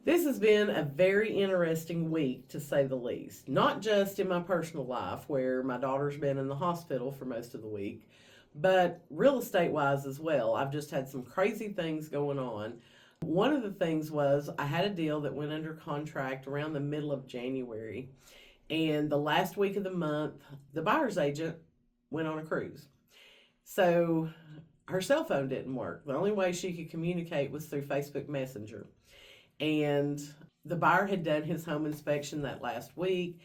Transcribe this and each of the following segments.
This has been a very interesting week, to say the least. Not just in my personal life, where my daughter's been in the hospital for most of the week, but real estate wise as well. I've just had some crazy things going on. One of the things was I had a deal that went under contract around the middle of January, and the last week of the month, the buyer's agent went on a cruise. So her cell phone didn't work. The only way she could communicate was through Facebook Messenger. And the buyer had done his home inspection that last week.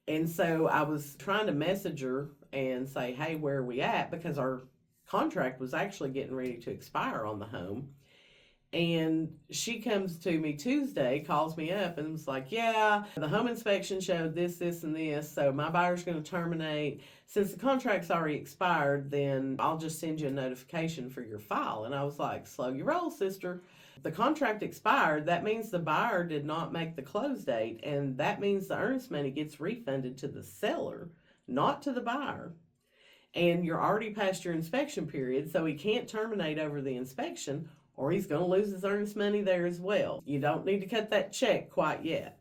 And so I was trying to message her and say, hey, where are we at? Because our contract was actually getting ready to expire on the home. And she comes to me Tuesday, calls me up, and was like, yeah, the home inspection showed this, this, and this, so my buyer's going to terminate. Since the contract's already expired, then I'll just send you a notification for your file. And I was like, slow your roll, sister. The contract expired. That means the buyer did not make the close date, and that means the earnest money gets refunded to the seller, not to the buyer. And you're already past your inspection period, so he can't terminate over the inspection, or he's going to lose his earnest money there as well. You don't need to cut that check quite yet.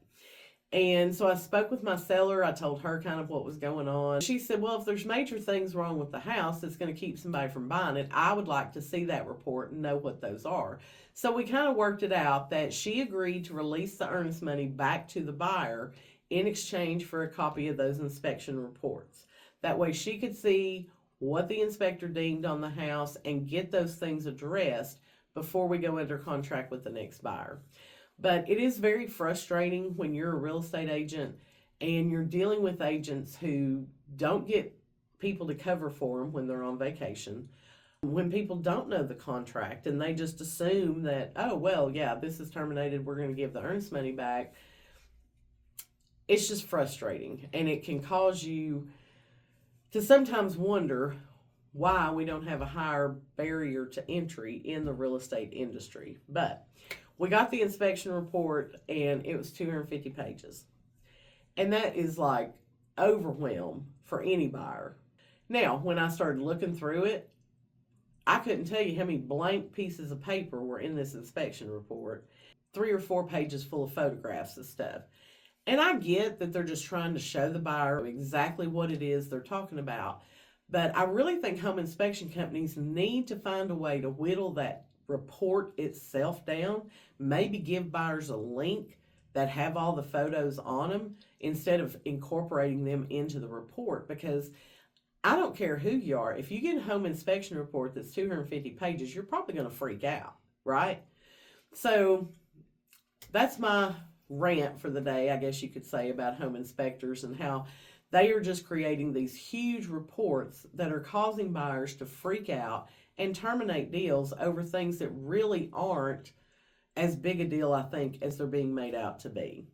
And so I spoke with my seller. I told her kind of what was going on. She said, well, if there's major things wrong with the house that's going to keep somebody from buying it, I would like to see that report and know what those are. So we kind of worked it out that she agreed to release the earnest money back to the buyer in exchange for a copy of those inspection reports. That way she could see what the inspector deemed on the house and get those things addressed before we go under contract with the next buyer. But it is very frustrating when you're a real estate agent and you're dealing with agents who don't get people to cover for them when they're on vacation, when people don't know the contract and they just assume that, oh, well, yeah, this is terminated, we're going to give the earnest money back. It's just frustrating, and it can cause you to sometimes wonder why we don't have a higher barrier to entry in the real estate industry. But we got the inspection report, and it was 250 pages. And that is like overwhelm for any buyer. Now, when I started looking through it, I couldn't tell you how many blank pieces of paper were in this inspection report. 3 or 4 pages full of photographs and stuff. And I get that they're just trying to show the buyer exactly what it is they're talking about. But I really think home inspection companies need to find a way to whittle that report itself down, maybe give buyers a link that have all the photos on them instead of incorporating them into the report. Because I don't care who you are, if you get a home inspection report that's 250 pages, you're probably going to freak out, right? So that's my rant for the day, I guess you could say, about home inspectors and how they are just creating these huge reports that are causing buyers to freak out and terminate deals over things that really aren't as big a deal, I think, as they're being made out to be.